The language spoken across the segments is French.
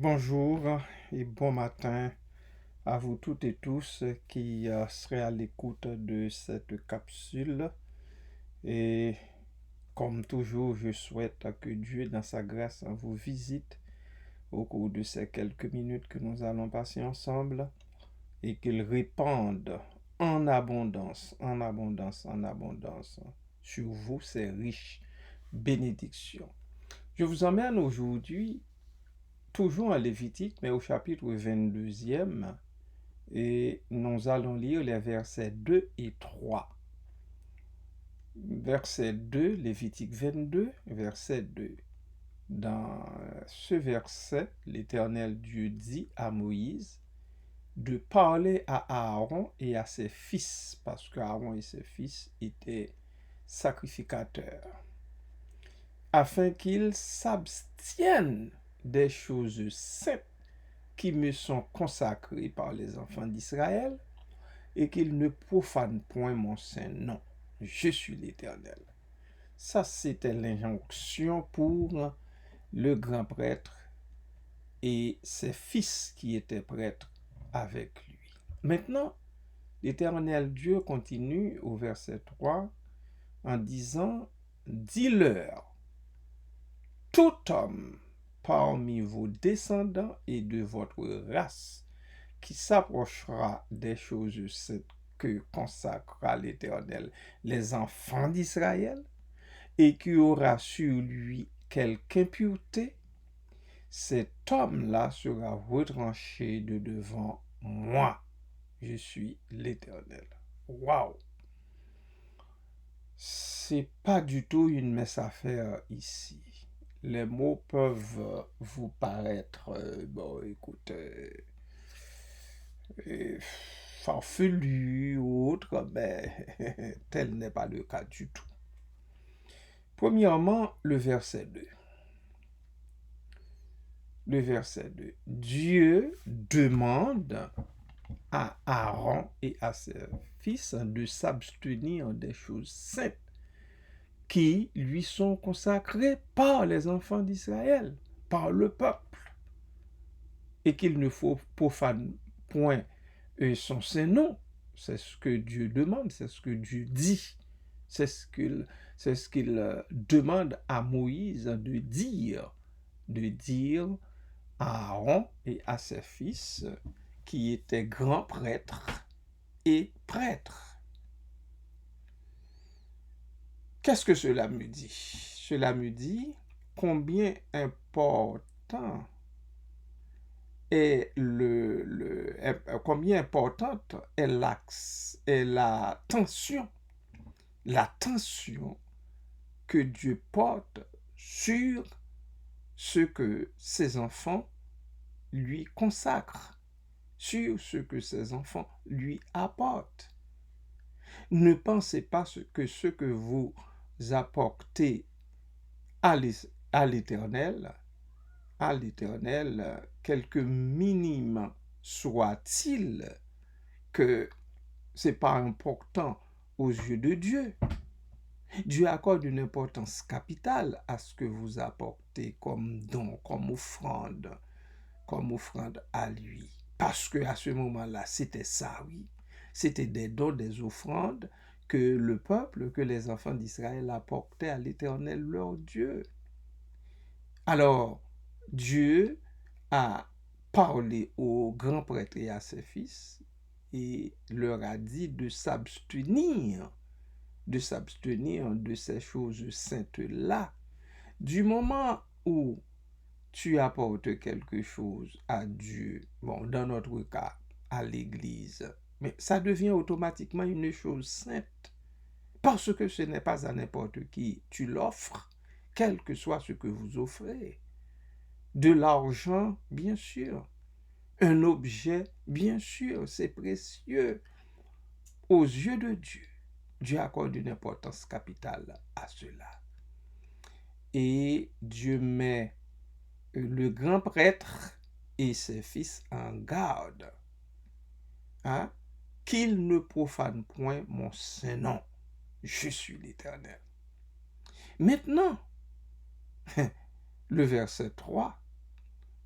Bonjour et bon matin à vous toutes et tous qui serez à l'écoute de cette capsule. Et comme toujours, je souhaite que Dieu, dans sa grâce, vous visite au cours de ces quelques minutes que nous allons passer ensemble et qu'il répande en abondance, en abondance, en abondance sur vous ces riches bénédictions. Je vous emmène aujourd'hui toujours en Lévitique, mais au chapitre 22e, et nous allons lire les versets 2 et 3. Verset 2, Lévitique 22, verset 2. Dans ce verset, l'Éternel Dieu dit à Moïse de parler à Aaron et à ses fils, parce qu'Aaron et ses fils étaient sacrificateurs, afin qu'ils s'abstiennent des choses saintes qui me sont consacrés par les enfants d'Israël, et qu'ils ne profanent point mon saint nom. Je suis l'Éternel. Ça, c'était l'injonction pour le grand prêtre et ses fils qui étaient prêtres avec lui. Maintenant, l'Éternel Dieu continue au verset 3 en disant, dis-leur, tout homme parmi vos descendants et de votre race qui s'approchera des choses saintes que consacra l'Éternel les enfants d'Israël, et qui aura sur lui quelque impureté, cet homme-là sera retranché de devant moi. Je suis l'Éternel. Waouh! C'est pas du tout une messe à faire ici. Les mots peuvent vous paraître, farfelu ou autre, mais tel n'est pas le cas du tout. Premièrement, le verset 2. Le verset 2. Dieu demande à Aaron et à ses fils de s'abstenir des choses saintes qui lui sont consacrées par les enfants d'Israël, par le peuple, et qu'il ne faut profane point son saint nom. C'est ce que Dieu demande, c'est ce que Dieu dit. C'est ce qu'il demande à Moïse de dire à Aaron et à ses fils qui étaient grands prêtres et prêtres. Qu'est-ce que cela me dit? Cela me dit combien important est combien importante est l'attention que Dieu porte sur ce que ses enfants lui consacrent, sur ce que ses enfants lui apportent. Ne pensez pas que ce que vous apportez à l'Éternel, quelque minime soit-il, que c'est pas important aux yeux de Dieu. Dieu accorde une importance capitale à ce que vous apportez comme don, comme offrande à lui. Parce que à ce moment-là, c'était ça, oui. C'était des dons, des offrandes que le peuple, que les enfants d'Israël apportaient à l'Éternel leur Dieu. Alors, Dieu a parlé aux grands prêtres et à ses fils et leur a dit de s'abstenir de ces choses saintes-là. Du moment où tu apportes quelque chose à Dieu, bon, dans notre cas, à l'Église, mais ça devient automatiquement une chose sainte, parce que ce n'est pas à n'importe qui tu l'offres, quel que soit ce que vous offrez. De l'argent, bien sûr. Un objet, bien sûr, c'est précieux. Aux yeux de Dieu, Dieu accorde une importance capitale à cela. Et Dieu met le grand prêtre et ses fils en garde, qu'ils ne profanent point mon saint nom. Je suis l'Éternel. Maintenant, le verset 3,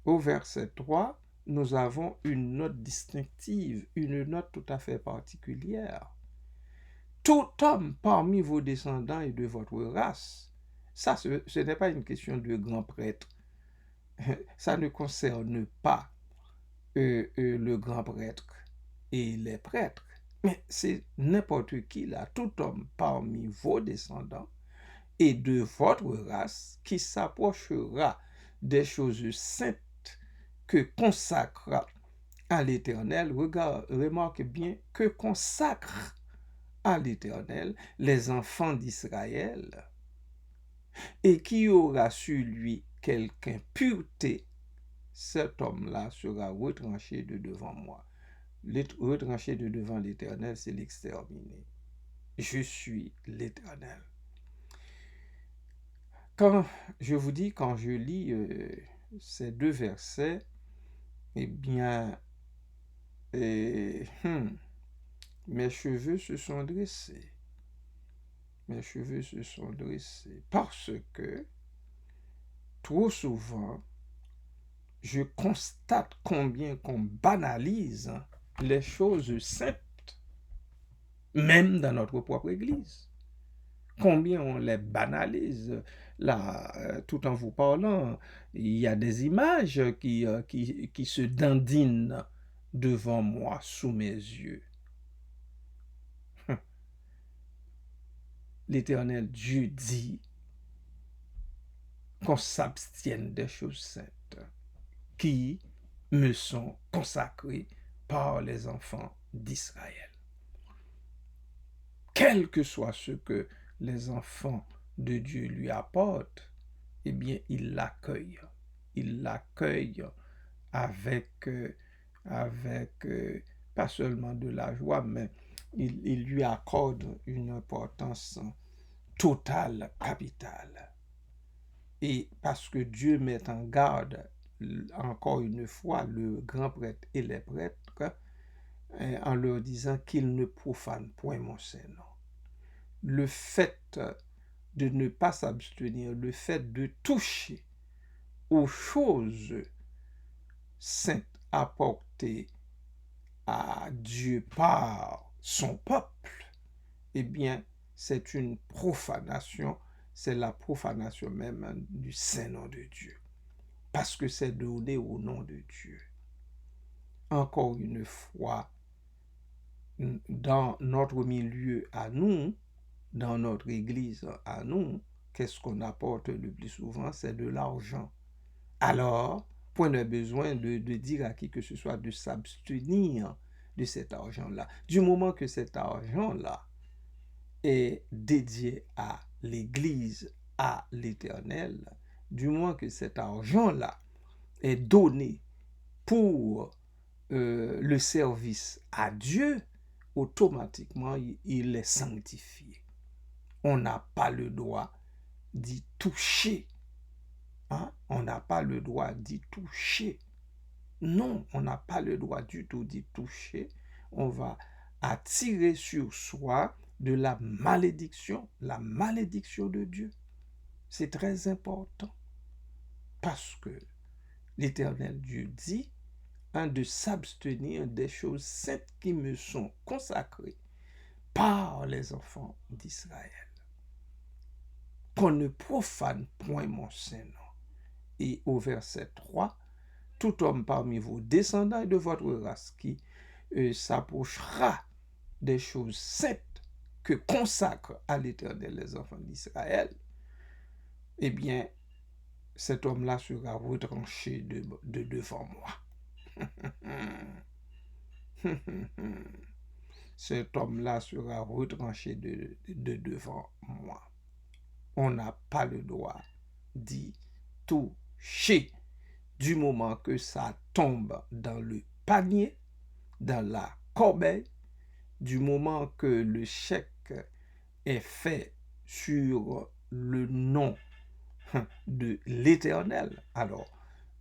au verset 3, nous avons une note distinctive, une note tout à fait particulière. Tout homme parmi vos descendants et de votre race. Ça, ce n'est pas une question de grand prêtre. Ça ne concerne pas le grand prêtre et les prêtres. Mais c'est n'importe qui là, tout homme parmi vos descendants et de votre race qui s'approchera des choses saintes que consacre à l'Éternel. Remarque bien que consacre à l'Éternel les enfants d'Israël, et qui aura sur lui quelque impureté, cet homme-là sera retranché de devant moi. Retranché de devant l'Éternel, c'est l'exterminer. Je suis l'Éternel. Quand je lis ces deux versets, eh bien, mes cheveux se sont dressés. Mes cheveux se sont dressés parce que trop souvent, je constate combien qu'on banalise les choses saintes, même dans notre propre Église. Combien on les banalise. Là, tout en vous parlant, il y a des images qui se dandinent devant moi, sous mes yeux. L'Éternel Dieu dit qu'on s'abstienne des choses saintes qui me sont consacrées par les enfants d'Israël. Quel que soit ce que les enfants de Dieu lui apportent, eh bien, il l'accueille. Il l'accueille avec pas seulement de la joie, mais il lui accorde une importance totale, capitale. Et parce que Dieu met en garde, encore une fois, le grand prêtre et les prêtres, en leur disant qu'ils ne profanent point mon Saint-Nom. Le fait de ne pas s'abstenir, le fait de toucher aux choses saintes apportées à Dieu par son peuple, eh bien, c'est une profanation, c'est la profanation même du Saint-Nom de Dieu. Parce que c'est donné au nom de Dieu. Encore une fois, dans notre milieu à nous, dans notre église à nous, qu'est-ce qu'on apporte le plus souvent? C'est de l'argent. Alors, point de besoin de dire à qui que ce soit de s'abstenir de cet argent-là. Du moment que cet argent-là est dédié à l'Église, à l'Éternel, du moment que cet argent-là est donné pour le service à Dieu, automatiquement, il est sanctifié. On n'a pas le droit d'y toucher. Hein? On n'a pas le droit d'y toucher. Non, on n'a pas le droit du tout d'y toucher. On va attirer sur soi de la malédiction de Dieu. C'est très important parce que l'Éternel Dieu dit de s'abstenir des choses saintes qui me sont consacrées par les enfants d'Israël. Qu'on ne profane point mon Saint-Nom. Et au verset 3, tout homme parmi vos descendants et de votre race qui s'approchera des choses saintes que consacrent à l'Éternel les enfants d'Israël, eh bien, cet homme-là sera retranché de devant moi. Cet homme-là sera retranché de devant moi. On n'a pas le droit d'y toucher du moment que ça tombe dans le panier, dans la corbeille, du moment que le chèque est fait sur le nom de l'Éternel. Alors,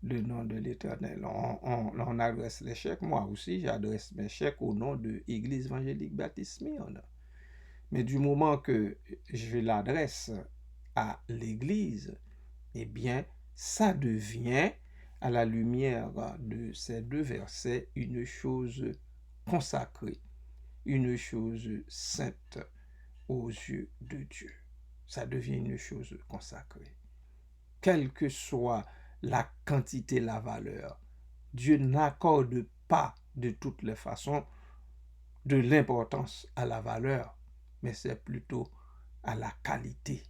le nom de l'Éternel, on adresse les chèques. Moi aussi, j'adresse mes chèques au nom de l'Église évangélique baptiste Smyrne. Mais du moment que je l'adresse à l'Église, eh bien, ça devient à la lumière de ces deux versets une chose consacrée, une chose sainte aux yeux de Dieu. Ça devient une chose consacrée. Quelle que soit la quantité, la valeur, Dieu n'accorde pas de toutes les façons de l'importance à la valeur, mais c'est plutôt à la qualité.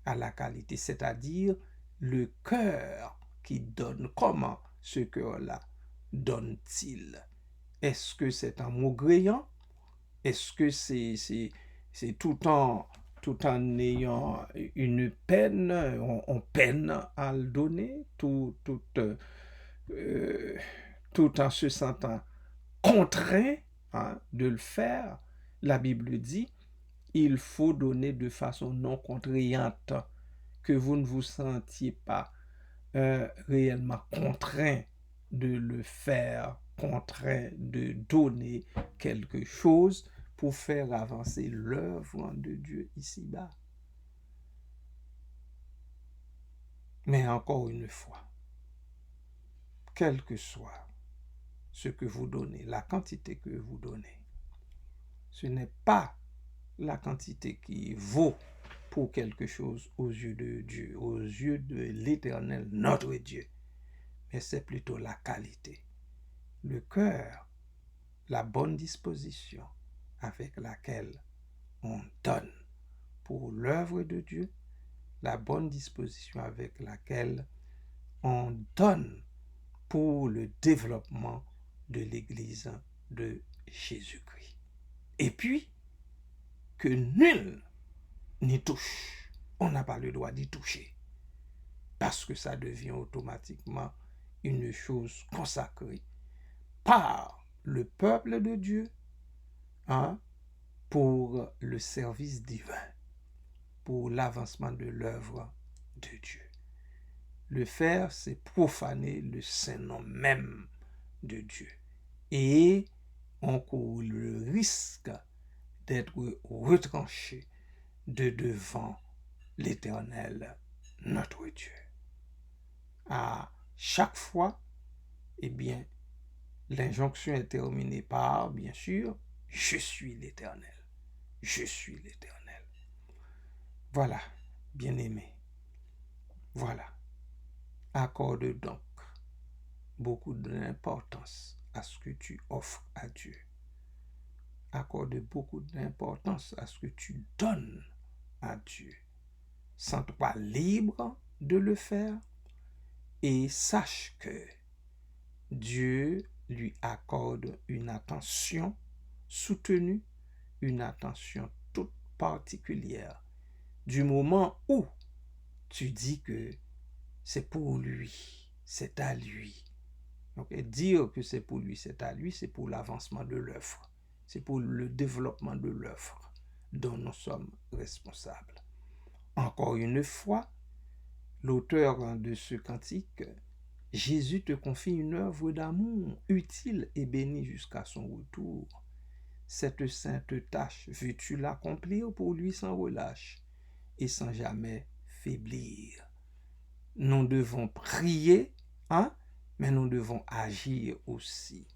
À la qualité, c'est-à-dire le cœur qui donne. Comment ce cœur-là donne-t-il? Est-ce que c'est en maugréant? Est-ce que c'est tout en ayant une peine, on peine à le donner, tout en se sentant contraint de le faire? La Bible dit, il faut donner de façon non contraignante, que vous ne vous sentiez pas réellement contraint de le faire, contraint de donner quelque chose pour faire avancer l'œuvre de Dieu ici-bas. Mais encore une fois, quel que soit ce que vous donnez, la quantité que vous donnez, ce n'est pas la quantité qui vaut pour quelque chose aux yeux de Dieu, aux yeux de l'Éternel, notre Dieu. Mais c'est plutôt la qualité, le cœur, la bonne disposition avec laquelle on donne pour l'œuvre de Dieu, la bonne disposition avec laquelle on donne pour le développement de l'Église de Jésus-Christ. Et puis, que nul n'y touche. On n'a pas le droit d'y toucher. Parce que ça devient automatiquement une chose consacrée par le peuple de Dieu pour le service divin, pour l'avancement de l'œuvre de Dieu. Le faire, c'est profaner le saint nom même de Dieu. Et on court le risque d'être retranché de devant l'Éternel, notre Dieu. À chaque fois, eh bien, l'injonction est terminée par, bien sûr, je suis l'Éternel. Je suis l'Éternel. Voilà, bien-aimé. Voilà. Accorde donc beaucoup d'importance à ce que tu offres à Dieu. Accorde beaucoup d'importance à ce que tu donnes à Dieu. Sens-toi libre de le faire et sache que Dieu lui accorde une attention soutenue, une attention toute particulière du moment où tu dis que c'est pour lui, c'est à lui. Donc, dire que c'est pour lui, c'est à lui, c'est pour l'avancement de l'œuvre. C'est pour le développement de l'œuvre dont nous sommes responsables. Encore une fois, l'auteur de ce cantique, Jésus te confie une œuvre d'amour utile et bénie jusqu'à son retour. Cette sainte tâche, veux-tu l'accomplir pour lui sans relâche et sans jamais faiblir? Nous devons prier, mais nous devons agir aussi.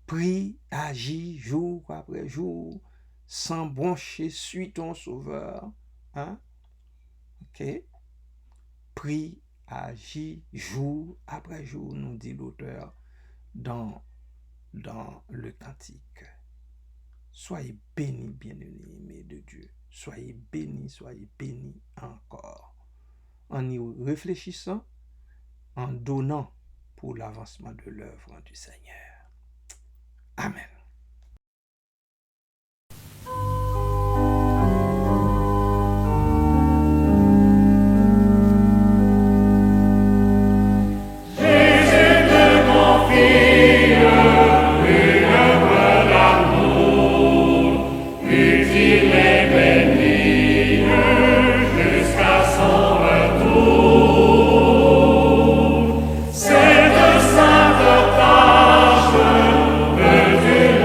Prie, agis jour après jour, sans broncher, suis ton sauveur. Ok? Prie, agis jour après jour, nous dit l'auteur dans le cantique. Soyez bénis, bien-aimés de Dieu. Soyez bénis encore. En y réfléchissant, en donnant pour l'avancement de l'œuvre du Seigneur. Amen. Cette sainte tâche, veux-tu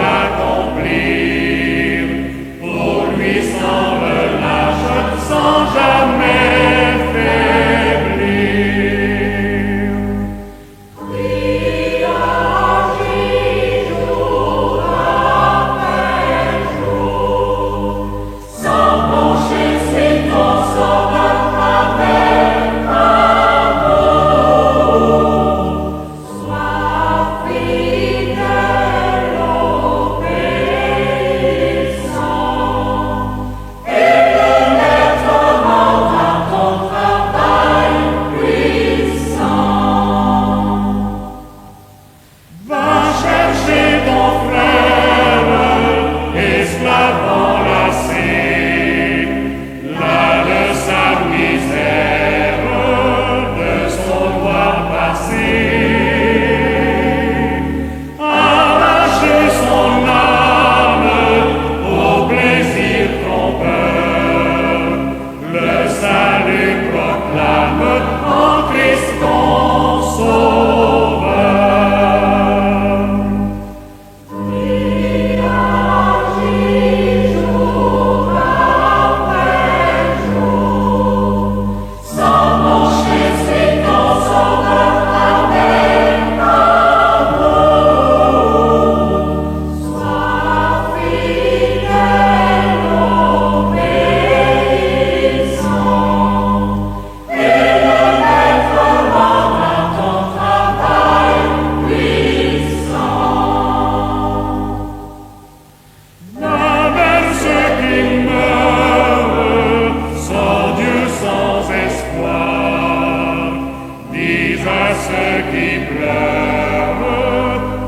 à ceux qui pleurent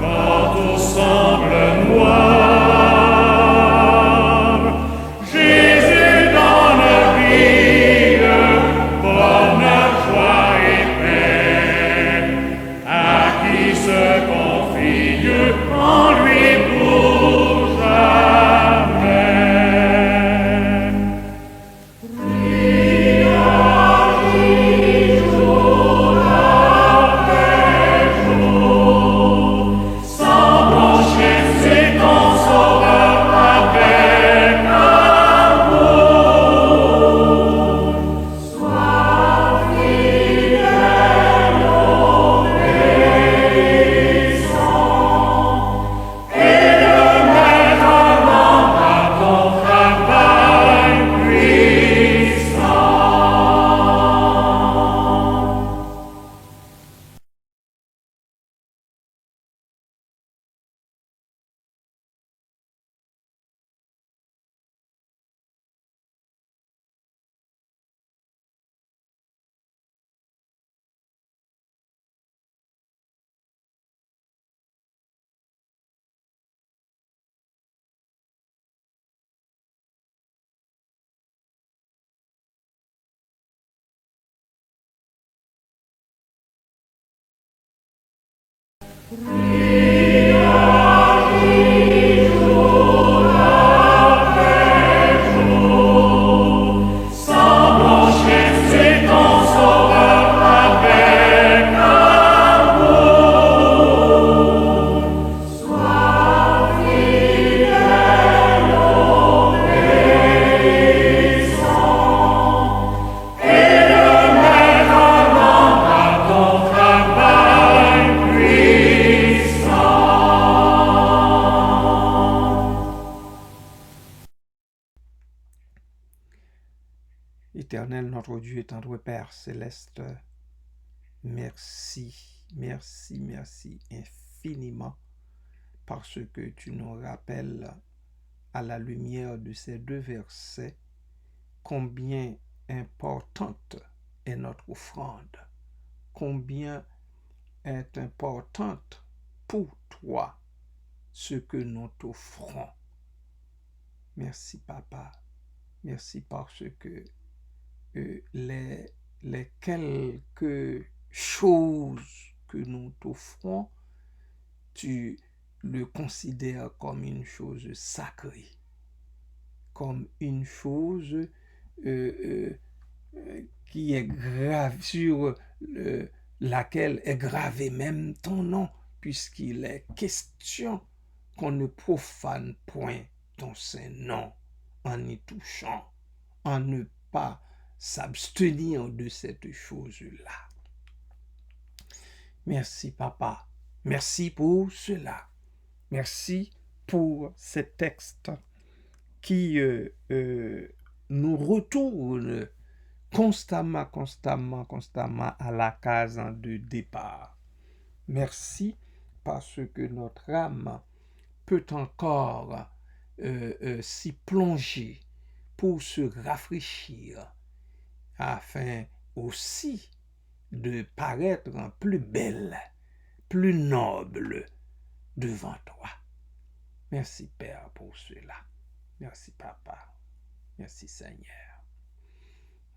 quand tout semble noir. Jésus donne vie, bonheur, joie et paix à qui se confie en lui pour jamais. Sans broncher, c'est ton sauveur avec amour. Sois fidèle, obéissant, et le mettre en œuvre à ton travail puissant. Sans broncher, c'est ton sauveur avec amour. Sois fidèle, obéissant, et le mettre en œuvre à ton travail puissant. Éternel, notre Dieu et tendre Père céleste, merci, merci, merci infiniment parce que tu nous rappelles à la lumière de ces deux versets combien importante est notre offrande, combien est importante pour toi ce que nous t'offrons. Merci, Papa. Merci parce que les quelques choses que nous t'offrons, tu le considères comme une chose sacrée, comme une chose qui est grave sur laquelle est gravé même ton nom, puisqu'il est question qu'on ne profane point ton saint nom en y touchant, en ne pas s'abstenir de cette chose-là. Merci, Papa. Merci pour cela. Merci pour ces textes qui nous retournent constamment à la case de départ. Merci parce que notre âme peut encore s'y plonger pour se rafraîchir afin aussi de paraître plus belle, plus noble devant toi. Merci Père pour cela. Merci Papa. Merci Seigneur.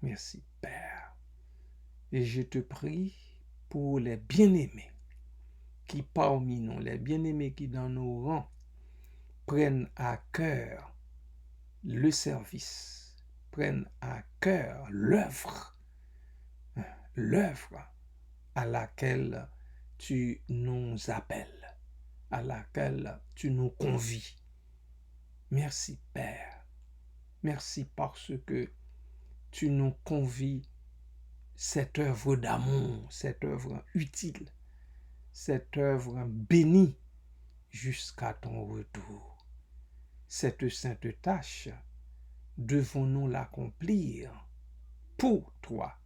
Merci Père. Et je te prie pour les bien-aimés qui parmi nous, les bien-aimés qui dans nos rangs prennent à cœur le service, prennent à cœur l'œuvre à laquelle tu nous appelles, à laquelle tu nous convies. Merci Père. Merci parce que tu nous convies cette œuvre d'amour, cette œuvre utile, cette œuvre bénie jusqu'à ton retour. Cette sainte tâche, devons-nous l'accomplir pour toi,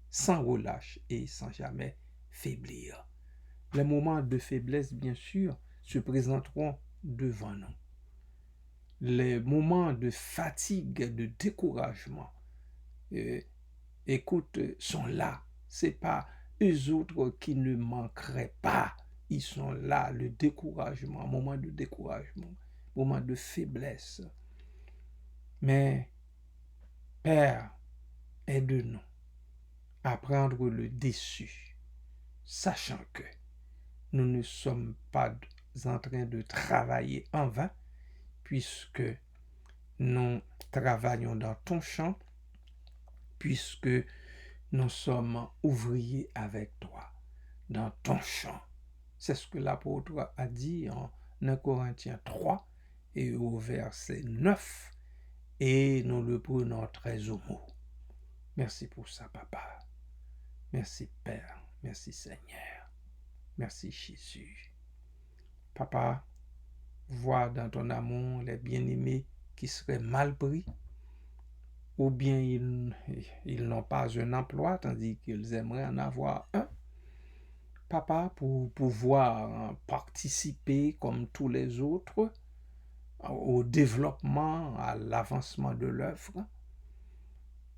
sans relâche et sans jamais faiblir. Les moments de faiblesse, bien sûr, se présenteront devant nous. Les moments de fatigue, de découragement, écoute, sont là. C'est pas eux autres qui ne manqueraient pas. Ils sont là, le découragement, moment de découragement, moment de faiblesse. Mais, Père, aide-nous à prendre le dessus, sachant que nous ne sommes pas en train de travailler en vain, puisque nous travaillons dans ton champ, puisque nous sommes ouvriers avec toi dans ton champ. C'est ce que l'apôtre a dit en 1 Corinthiens 3 et au verset 9, et nous le prenons très au mot. Merci pour ça, Papa. Merci, Père. Merci, Seigneur. Merci, Jésus. Papa, vois dans ton amour les bien-aimés qui seraient mal pris, ou bien ils n'ont pas un emploi, tandis qu'ils aimeraient en avoir un. Papa, pour pouvoir participer comme tous les autres au développement, à l'avancement de l'œuvre,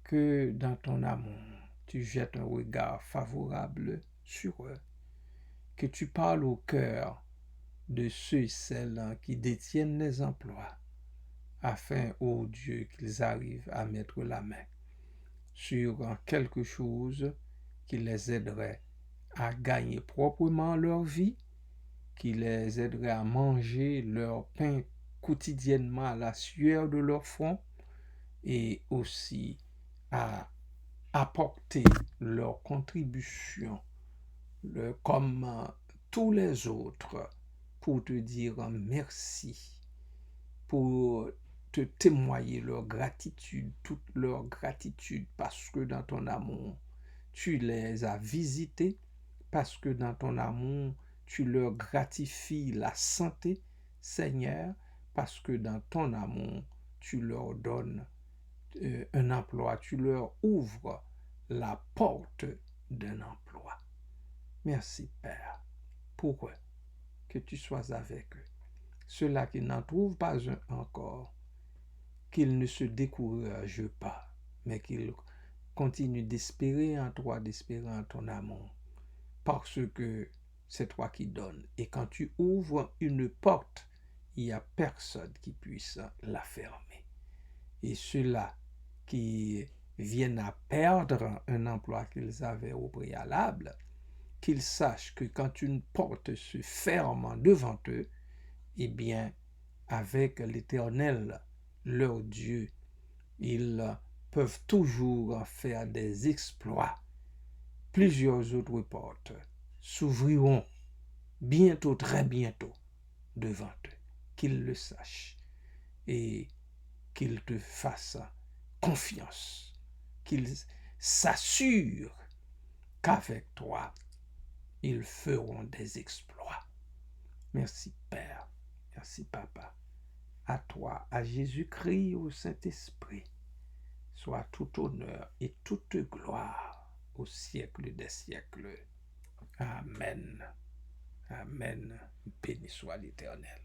que dans ton amour, tu jettes un regard favorable sur eux, que tu parles au cœur de ceux et celles qui détiennent les emplois, afin, ô Dieu, qu'ils arrivent à mettre la main sur quelque chose qui les aiderait à gagner proprement leur vie, qui les aiderait à manger leur pain quotidiennement à la sueur de leur front, et aussi à apporter leur contribution comme tous les autres pour te dire merci, pour te témoigner leur gratitude, toute leur gratitude, parce que dans ton amour, tu les as visités, parce que dans ton amour, tu leur gratifies la santé, Seigneur, parce que dans ton amour, tu leur donnes un emploi, tu leur ouvres la porte d'un emploi. Merci, Père, pour que tu sois avec eux. Ceux-là qui n'en trouvent pas un encore, qu'ils ne se découragent pas, mais qu'ils continuent d'espérer en toi, d'espérer en ton amour, parce que c'est toi qui donnes. Et quand tu ouvres une porte, il n'y a personne qui puisse la fermer. Et ceux-là qui viennent à perdre un emploi qu'ils avaient au préalable, qu'ils sachent que quand une porte se ferme devant eux, eh bien, avec l'Éternel, leur Dieu, ils peuvent toujours faire des exploits. Plusieurs autres portes s'ouvriront bientôt, très bientôt, devant eux. Qu'ils le sachent et qu'ils te fassent confiance, qu'ils s'assurent qu'avec toi, ils feront des exploits. Merci Père, merci Papa. À toi, à Jésus-Christ, au Saint-Esprit, soit tout honneur et toute gloire au siècle des siècles. Amen. Amen. Béni soit l'Éternel.